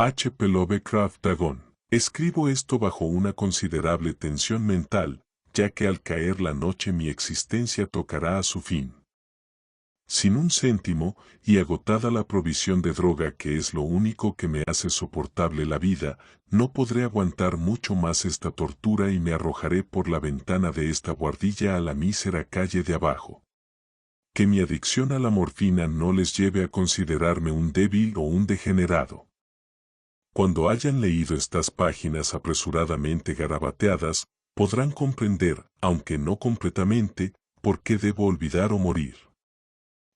H. P. Lovecraft Dagon. Escribo esto bajo una considerable tensión mental, ya que al caer la noche mi existencia tocará a su fin. Sin un céntimo, y agotada la provisión de droga que es lo único que me hace soportable la vida, no podré aguantar mucho más esta tortura y me arrojaré por la ventana de esta guardilla a la mísera calle de abajo. Que mi adicción a la morfina no les lleve a considerarme un débil o un degenerado. Cuando hayan leído estas páginas apresuradamente garabateadas, podrán comprender, aunque no completamente, por qué debo olvidar o morir.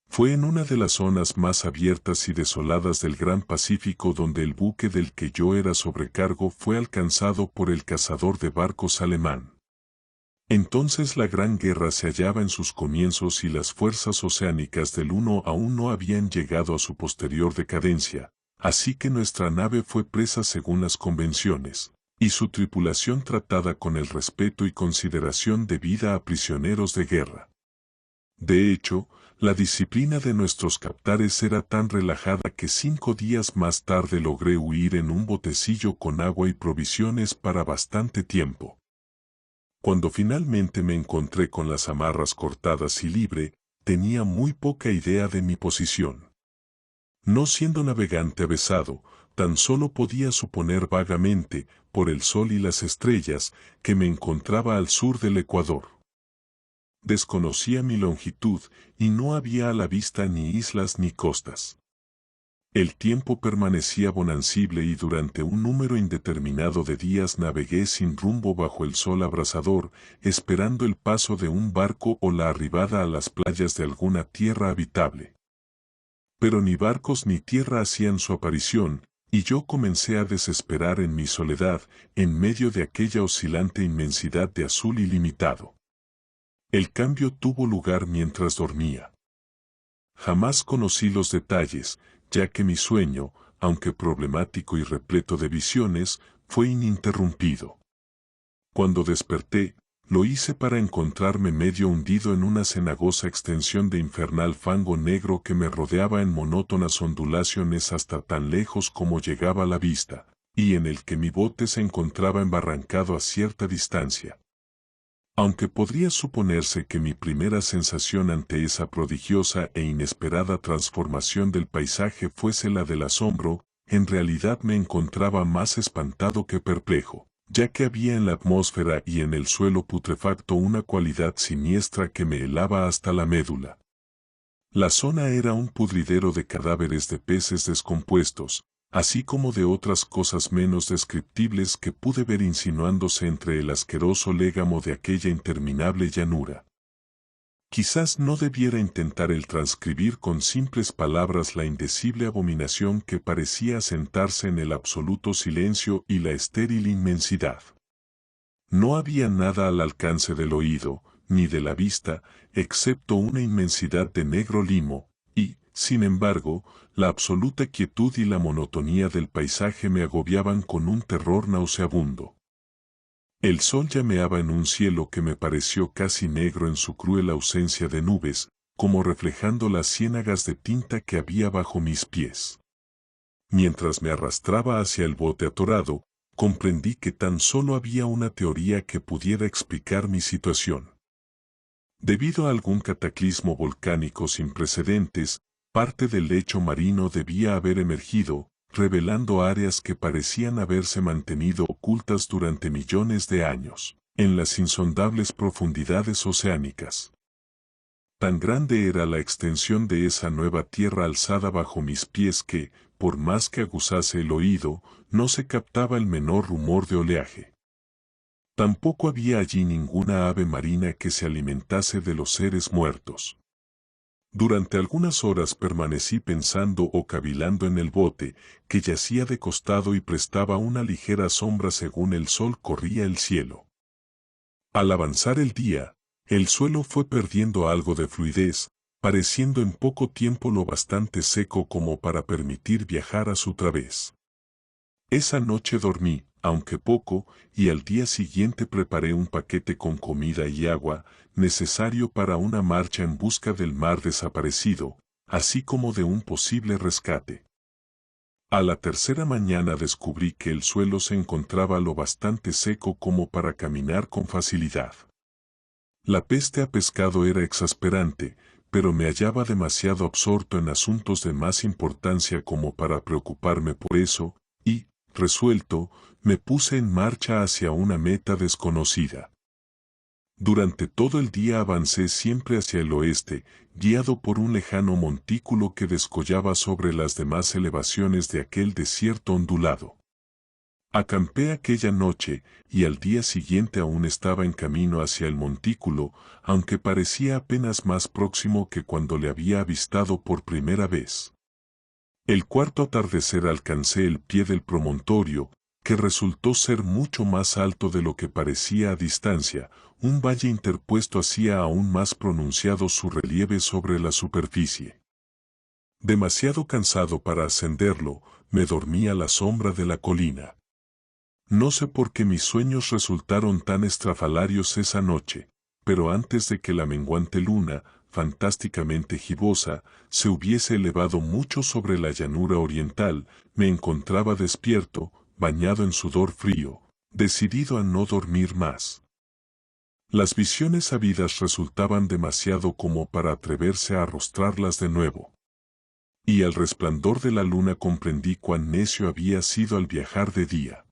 Fue en una de las zonas más abiertas y desoladas del Gran Pacífico donde el buque del que yo era sobrecargo fue alcanzado por el cazador de barcos alemán. Entonces la Gran Guerra se hallaba en sus comienzos y las fuerzas oceánicas del Uno aún no habían llegado a su posterior decadencia, así que nuestra nave fue presa según las convenciones, y su tripulación tratada con el respeto y consideración debida a prisioneros de guerra. De hecho, la disciplina de nuestros captares era tan relajada que 5 días más tarde logré huir en un botecillo con agua y provisiones para bastante tiempo. Cuando finalmente me encontré con las amarras cortadas y libre, tenía muy poca idea de mi posición. No siendo navegante avesado, tan solo podía suponer vagamente, por el sol y las estrellas, que me encontraba al sur del Ecuador. Desconocía mi longitud y no había a la vista ni islas ni costas. El tiempo permanecía bonancible y durante un número indeterminado de días navegué sin rumbo bajo el sol abrasador, esperando el paso de un barco o la arribada a las playas de alguna tierra habitable. Pero ni barcos ni tierra hacían su aparición, y yo comencé a desesperar en mi soledad, en medio de aquella oscilante inmensidad de azul ilimitado. El cambio tuvo lugar mientras dormía. Jamás conocí los detalles, ya que mi sueño, aunque problemático y repleto de visiones, fue ininterrumpido. Cuando desperté, lo hice para encontrarme medio hundido en una cenagosa extensión de infernal fango negro que me rodeaba en monótonas ondulaciones hasta tan lejos como llegaba la vista, y en el que mi bote se encontraba embarrancado a cierta distancia. Aunque podría suponerse que mi primera sensación ante esa prodigiosa e inesperada transformación del paisaje fuese la del asombro, en realidad me encontraba más espantado que perplejo, ya que había en la atmósfera y en el suelo putrefacto una cualidad siniestra que me helaba hasta la médula. La zona era un pudridero de cadáveres de peces descompuestos, así como de otras cosas menos descriptibles que pude ver insinuándose entre el asqueroso légamo de aquella interminable llanura. Quizás no debiera intentar el transcribir con simples palabras la indecible abominación que parecía asentarse en el absoluto silencio y la estéril inmensidad. No había nada al alcance del oído, ni de la vista, excepto una inmensidad de negro limo, y, sin embargo, la absoluta quietud y la monotonía del paisaje me agobiaban con un terror nauseabundo. El sol llameaba en un cielo que me pareció casi negro en su cruel ausencia de nubes, como reflejando las ciénagas de tinta que había bajo mis pies. Mientras me arrastraba hacia el bote atorado, comprendí que tan solo había una teoría que pudiera explicar mi situación. Debido a algún cataclismo volcánico sin precedentes, parte del lecho marino debía haber emergido, revelando áreas que parecían haberse mantenido ocultas durante millones de años, en las insondables profundidades oceánicas. Tan grande era la extensión de esa nueva tierra alzada bajo mis pies que, por más que aguzase el oído, no se captaba el menor rumor de oleaje. Tampoco había allí ninguna ave marina que se alimentase de los seres muertos. Durante algunas horas permanecí pensando o cavilando en el bote, que yacía de costado y prestaba una ligera sombra según el sol corría el cielo. Al avanzar el día, el suelo fue perdiendo algo de fluidez, pareciendo en poco tiempo lo bastante seco como para permitir viajar a su través. Esa noche dormí, aunque poco, y al día siguiente preparé un paquete con comida y agua, necesario para una marcha en busca del mar desaparecido, así como de un posible rescate. A la tercera mañana descubrí que el suelo se encontraba lo bastante seco como para caminar con facilidad. La peste a pescado era exasperante, pero me hallaba demasiado absorto en asuntos de más importancia como para preocuparme por eso, y, resuelto, me puse en marcha hacia una meta desconocida. Durante todo el día avancé siempre hacia el oeste, guiado por un lejano montículo que descollaba sobre las demás elevaciones de aquel desierto ondulado. Acampé aquella noche, y al día siguiente aún estaba en camino hacia el montículo, aunque parecía apenas más próximo que cuando le había avistado por primera vez. El cuarto atardecer alcancé el pie del promontorio, que resultó ser mucho más alto de lo que parecía a distancia. Un valle interpuesto hacía aún más pronunciado su relieve sobre la superficie. Demasiado cansado para ascenderlo, me dormí a la sombra de la colina. No sé por qué mis sueños resultaron tan estrafalarios esa noche, pero antes de que la menguante luna, fantásticamente gibosa, se hubiese elevado mucho sobre la llanura oriental, me encontraba despierto, bañado en sudor frío, decidido a no dormir más. Las visiones habidas resultaban demasiado como para atreverse a arrostrarlas de nuevo. Y al resplandor de la luna comprendí cuán necio había sido al viajar de día.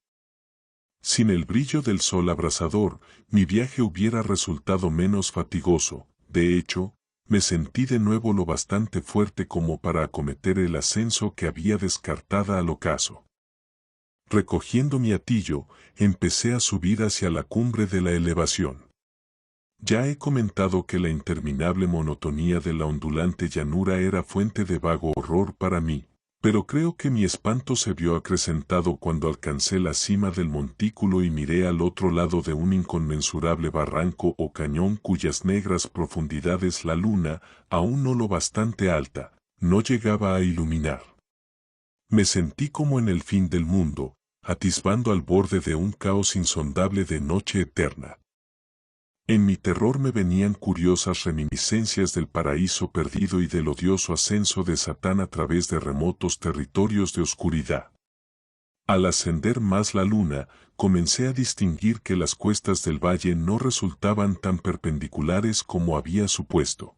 Sin el brillo del sol abrasador, mi viaje hubiera resultado menos fatigoso. De hecho, me sentí de nuevo lo bastante fuerte como para acometer el ascenso que había descartado al ocaso. Recogiendo mi hatillo, empecé a subir hacia la cumbre de la elevación. Ya he comentado que la interminable monotonía de la ondulante llanura era fuente de vago horror para mí, pero creo que mi espanto se vio acrecentado cuando alcancé la cima del montículo y miré al otro lado de un inconmensurable barranco o cañón cuyas negras profundidades la luna, aún no lo bastante alta, no llegaba a iluminar. Me sentí como en el fin del mundo, atisbando al borde de un caos insondable de noche eterna. En mi terror me venían curiosas reminiscencias del paraíso perdido y del odioso ascenso de Satán a través de remotos territorios de oscuridad. Al ascender más la luna, comencé a distinguir que las cuestas del valle no resultaban tan perpendiculares como había supuesto.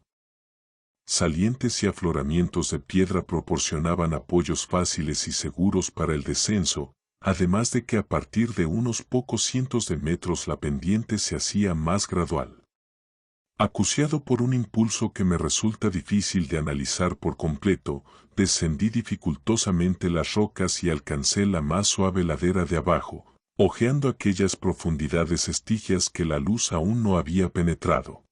Salientes y afloramientos de piedra proporcionaban apoyos fáciles y seguros para el descenso, además de que a partir de unos pocos cientos de metros la pendiente se hacía más gradual. Acuciado por un impulso que me resulta difícil de analizar por completo, descendí dificultosamente las rocas y alcancé la más suave ladera de abajo, hojeando aquellas profundidades estigias que la luz aún no había penetrado.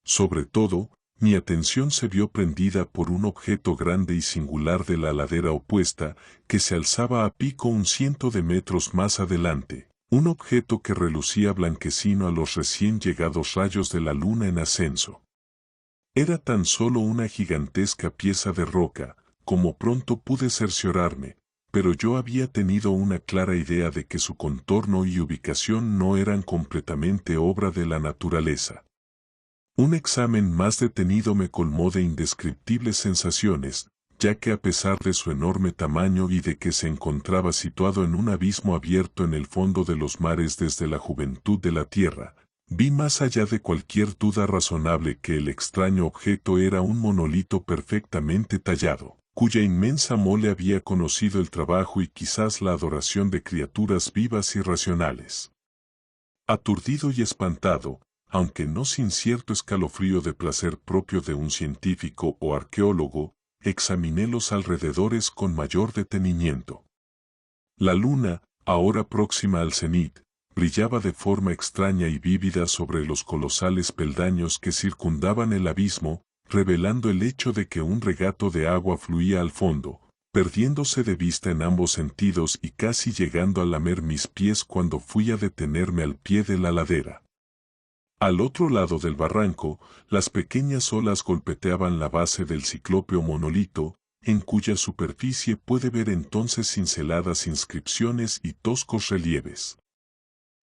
Sobre todo, mi atención se vio prendida por un objeto grande y singular de la ladera opuesta, que se alzaba a pico 100 metros más adelante, un objeto que relucía blanquecino a los recién llegados rayos de la luna en ascenso. Era tan solo una gigantesca pieza de roca, como pronto pude cerciorarme, pero yo había tenido una clara idea de que su contorno y ubicación no eran completamente obra de la naturaleza. Un examen más detenido me colmó de indescriptibles sensaciones, ya que a pesar de su enorme tamaño y de que se encontraba situado en un abismo abierto en el fondo de los mares desde la juventud de la tierra, vi más allá de cualquier duda razonable que el extraño objeto era un monolito perfectamente tallado, cuya inmensa mole había conocido el trabajo y quizás la adoración de criaturas vivas y racionales. Aturdido y espantado, aunque no sin cierto escalofrío de placer propio de un científico o arqueólogo, examiné los alrededores con mayor detenimiento. La luna, ahora próxima al cenit, brillaba de forma extraña y vívida sobre los colosales peldaños que circundaban el abismo, revelando el hecho de que un regato de agua fluía al fondo, perdiéndose de vista en ambos sentidos y casi llegando a lamer mis pies cuando fui a detenerme al pie de la ladera. Al otro lado del barranco, las pequeñas olas golpeteaban la base del ciclópeo monolito, en cuya superficie puede ver entonces cinceladas inscripciones y toscos relieves.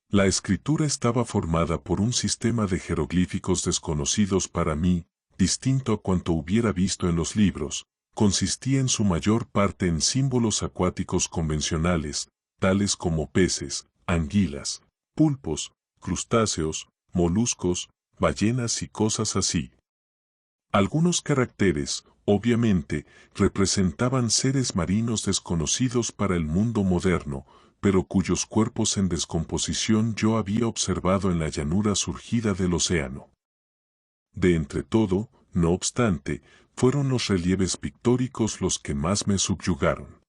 La escritura estaba formada por un sistema de jeroglíficos desconocidos para mí, distinto a cuanto hubiera visto en los libros, consistía en su mayor parte en símbolos acuáticos convencionales, tales como peces, anguilas, pulpos, crustáceos, moluscos, ballenas y cosas así. Algunos caracteres, obviamente, representaban seres marinos desconocidos para el mundo moderno, pero cuyos cuerpos en descomposición yo había observado en la llanura surgida del océano. De entre todo, no obstante, fueron los relieves pictóricos los que más me subyugaron.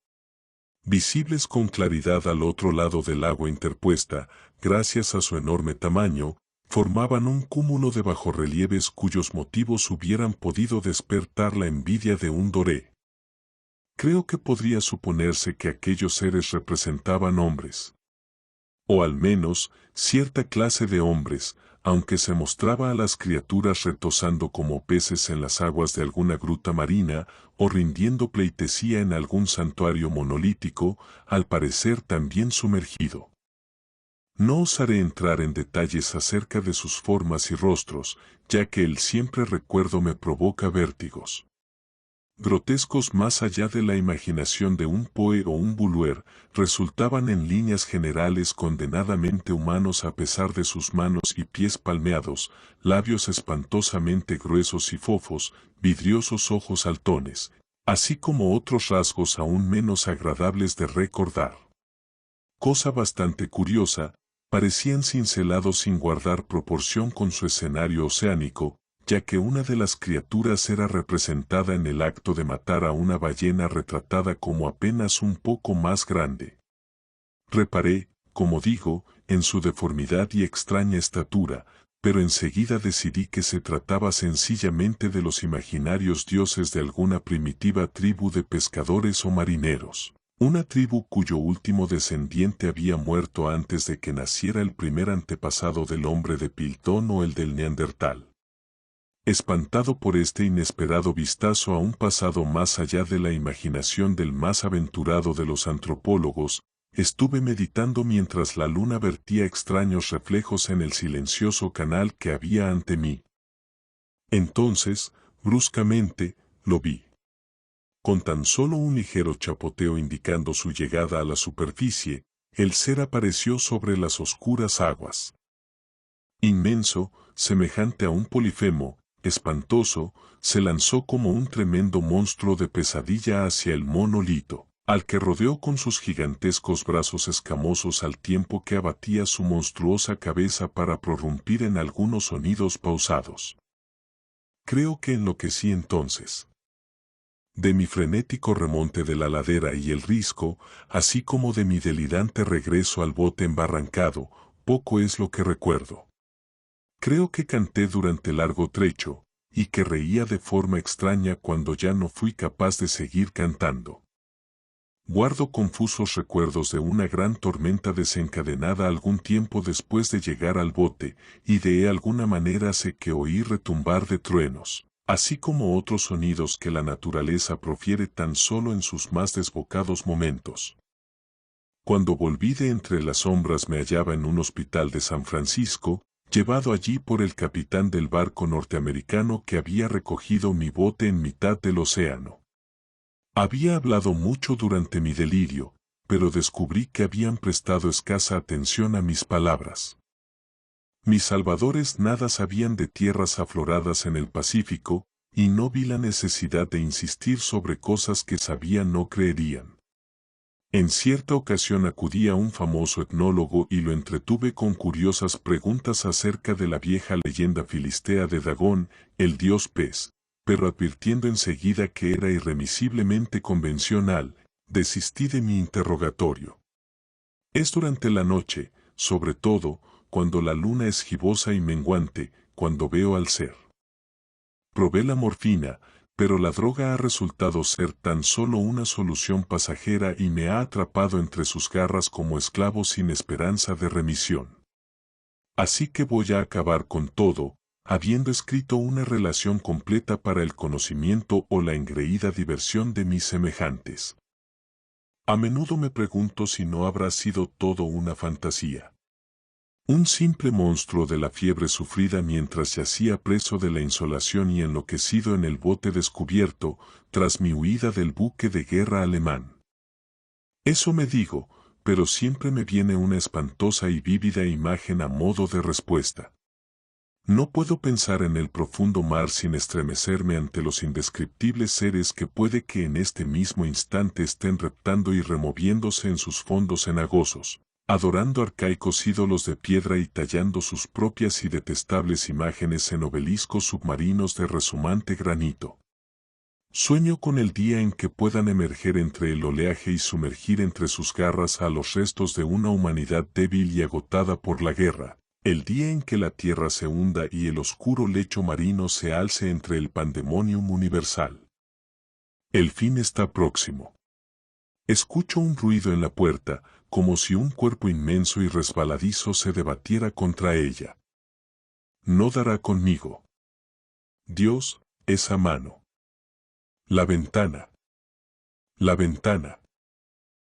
Visibles con claridad al otro lado del agua interpuesta, gracias a su enorme tamaño, formaban un cúmulo de bajorrelieves cuyos motivos hubieran podido despertar la envidia de un doré. Creo que podría suponerse que aquellos seres representaban hombres. O al menos, cierta clase de hombres, aunque se mostraba a las criaturas retozando como peces en las aguas de alguna gruta marina, o rindiendo pleitesía en algún santuario monolítico, al parecer también sumergido. No osaré entrar en detalles acerca de sus formas y rostros, ya que el siempre recuerdo me provoca vértigos. Grotescos más allá de la imaginación de un Poe o un Bulwer, resultaban en líneas generales condenadamente humanos a pesar de sus manos y pies palmeados, labios espantosamente gruesos y fofos, vidriosos ojos saltones, así como otros rasgos aún menos agradables de recordar. Cosa bastante curiosa, parecían cincelados sin guardar proporción con su escenario oceánico, ya que una de las criaturas era representada en el acto de matar a una ballena retratada como apenas un poco más grande. Reparé, como digo, en su deformidad y extraña estatura, pero enseguida decidí que se trataba sencillamente de los imaginarios dioses de alguna primitiva tribu de pescadores o marineros. Una tribu cuyo último descendiente había muerto antes de que naciera el primer antepasado del hombre de Piltón o el del Neandertal. Espantado por este inesperado vistazo a un pasado más allá de la imaginación del más aventurado de los antropólogos, estuve meditando mientras la luna vertía extraños reflejos en el silencioso canal que había ante mí. Entonces, bruscamente, lo vi. Con tan solo un ligero chapoteo indicando su llegada a la superficie, el ser apareció sobre las oscuras aguas. Inmenso, semejante a un polifemo, espantoso, se lanzó como un tremendo monstruo de pesadilla hacia el monolito, al que rodeó con sus gigantescos brazos escamosos al tiempo que abatía su monstruosa cabeza para prorrumpir en algunos sonidos pausados. Creo que enloquecí entonces. De mi frenético remonte de la ladera y el risco, así como de mi delirante regreso al bote embarrancado, poco es lo que recuerdo. Creo que canté durante largo trecho, y que reía de forma extraña cuando ya no fui capaz de seguir cantando. Guardo confusos recuerdos de una gran tormenta desencadenada algún tiempo después de llegar al bote, y de alguna manera sé que oí retumbar de truenos, así como otros sonidos que la naturaleza profiere tan solo en sus más desbocados momentos. Cuando volví de entre las sombras me hallaba en un hospital de San Francisco, llevado allí por el capitán del barco norteamericano que había recogido mi bote en mitad del océano. Había hablado mucho durante mi delirio, pero descubrí que habían prestado escasa atención a mis palabras. Mis salvadores nada sabían de tierras afloradas en el Pacífico, y no vi la necesidad de insistir sobre cosas que sabían no creerían. En cierta ocasión acudí a un famoso etnólogo y lo entretuve con curiosas preguntas acerca de la vieja leyenda filistea de Dagón, el dios pez, pero advirtiendo enseguida que era irremisiblemente convencional, desistí de mi interrogatorio. Es durante la noche, sobre todo, cuando la luna es gibosa y menguante, cuando veo al ser. Probé la morfina, pero la droga ha resultado ser tan solo una solución pasajera y me ha atrapado entre sus garras como esclavo sin esperanza de remisión. Así que voy a acabar con todo, habiendo escrito una relación completa para el conocimiento o la engreída diversión de mis semejantes. A menudo me pregunto si no habrá sido todo una fantasía. Un simple monstruo de la fiebre sufrida mientras yacía preso de la insolación y enloquecido en el bote descubierto, tras mi huida del buque de guerra alemán. Eso me digo, pero siempre me viene una espantosa y vívida imagen a modo de respuesta. No puedo pensar en el profundo mar sin estremecerme ante los indescriptibles seres que puede que en este mismo instante estén reptando y removiéndose en sus fondos cenagosos, adorando arcaicos ídolos de piedra y tallando sus propias y detestables imágenes en obeliscos submarinos de resumante granito. Sueño con el día en que puedan emerger entre el oleaje y sumergir entre sus garras a los restos de una humanidad débil y agotada por la guerra, el día en que la tierra se hunda y el oscuro lecho marino se alce entre el pandemonium universal. El fin está próximo. Escucho un ruido en la puerta, como si un cuerpo inmenso y resbaladizo se debatiera contra ella. No dará conmigo. Dios, esa mano. La ventana. La ventana.